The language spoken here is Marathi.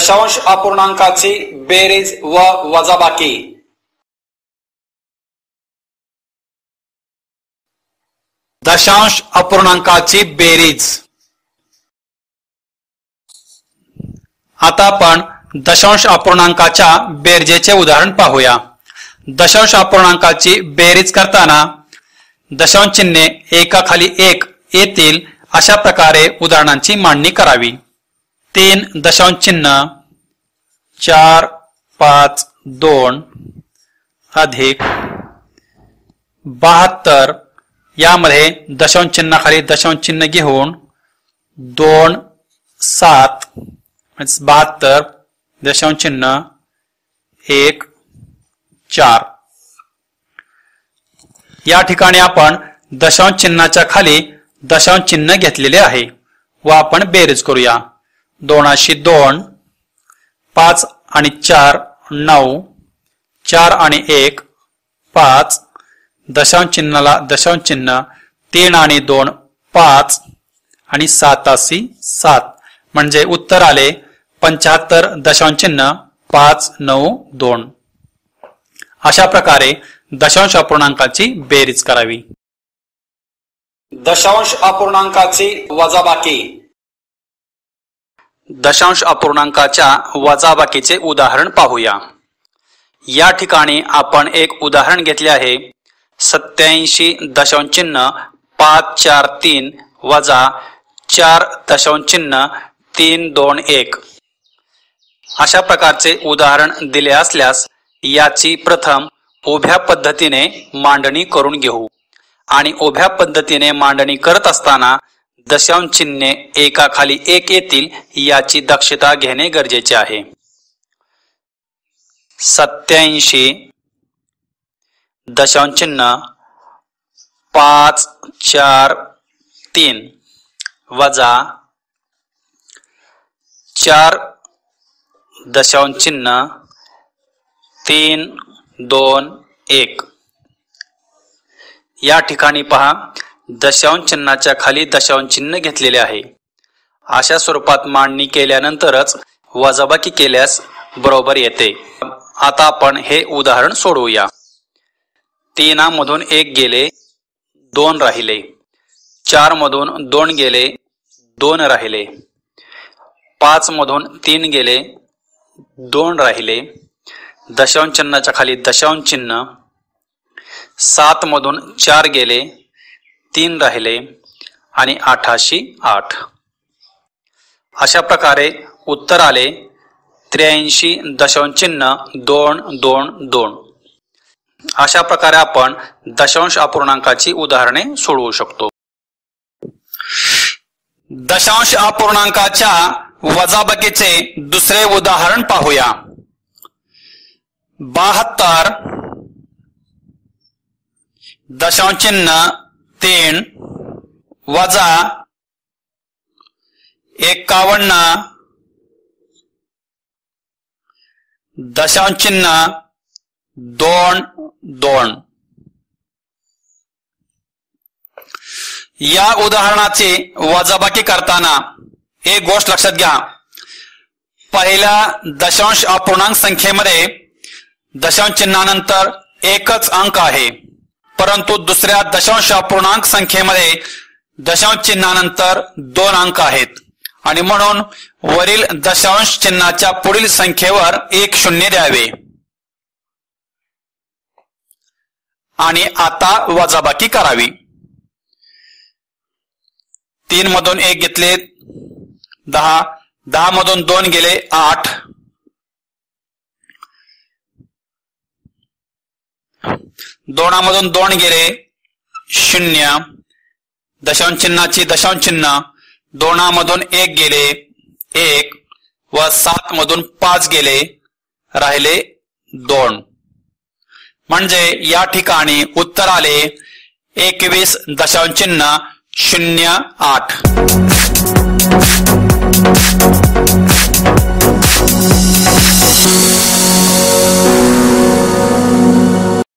दशांश अपूर्णांकाची बेरीज व वजाबाकी। दशांश अपूर्णांकाची बेरीज। आता आपण दशांश अपूर्णांकाच्या बेरजेचे उदाहरण पाहूया। दशांश अपूर्णांकाची बेरीज करताना दशांश चिन्हे एकाखाली एक येतील अशा प्रकारे उदाहरणांची मांडणी करावी। 3 दशांश चिन्ह 4 5 2 अधिक 72 यामध्ये दशांश चिन्हाखाली दशांश चिन्ह घेऊन 2 7 72 दशांश चिन्ह 1 4 या ठिकाणी आपण दशांश चिन्हाच्या खाली दशांश चिन्ह घेतलेले आहे व आपण बेरीज करूया। 2 2 5 आणि 4 9 4 आणि 1 5 दशांश चिन्हाला दशांश चिन्ह 3 आणि 2 5 आणि 7 7 म्हणजे उत्तर आले 75 दशांश चिन्ह 5 9 2। अशा प्रकारे दशांश अपूर्णांकाची बेरीज करावी। दशांश अपूर्णांकाची वजाबाकी। दशांश अपूर्णांकाच्या वजाबाकीचे उदाहरण पाहूया। या ठिकाणी आपण एक उदाहरण घेतले आहे 87 दशांश चिन्ह 543 वजा 4 दशांश चिन्ह 321 अशा प्रकारचे उदाहरण दिले असल्यास याची प्रथम उभ्या पद्धतीने मांडणी करून घेऊ आणि उभ्या पद्धतीने मांडणी करत असताना दशांश चिन्हे एकाखाली एक येतील याची दक्षता घेणे गरजेचे आहे। 87 दशांश चिन्ह 5 4 3 वजा 4 दशांश चिन्ह 3 2 1 या ठिकाणी पहा दशांश चिन्हाच्या खाली दशांश चिन्ह घेतलेले आहे। अशा स्वरूपात मांडणी केल्यानंतरच वजाबाकी केल्यास बरोबर येते। आता आपण हे उदाहरण सोडवूया। 3 मधून 1 गेले 2 राहिले, 4 मधून 2 गेले 2 राहिले, 5 मधून 3 गेले 2 राहिले, दशांश चिन्हाच्या खाली दशांश चिन्ह, 7 मधून 4 गेले 3 राहिले आणि 8 अशा प्रकारे उत्तर आले 83 दशांश चिन्ह 2 2 2। अशा प्रकारे आपण दशांश अपूर्णांकाची उदाहरणे सोडवू शकतो। दशांश अपूर्णांकाच्या वजाबाकीचे दुसरे उदाहरण पाहूया। 72 दशांश चिन्ह 3 वजा 51 दशांश चिन्ह 2 2। या उदाहरणाची वजाबाकी करताना एक गोष्ट लक्षात घ्या। पहिल्या दशांश अपूर्णांक संख्येमध्ये दशांश चिन्हानंतर एकच अंक आहे, परंतु दुसऱ्या दशांश अपूर्णांक संख्येमध्ये दशांश चिन्हानंतर 2 अंक आहेत आणि म्हणून वरील दशांश चिन्हाच्या पुढील संख्येवर 1 0 द्यावे। आणि आता वजाबाकी करावी। 3 मधून 1 घेतले 10, 10 मधून 2 गेले 8, 2 मधून 2 गेले 0, दशांश चिन्हाची दशांश चिन्ह 2 मधून 1 गेले 1 व 7 मधून 5 गेले राहिले 2। म्हणजे या ठिकाणी उत्तर आले 21 दशांश चिन्ह 08।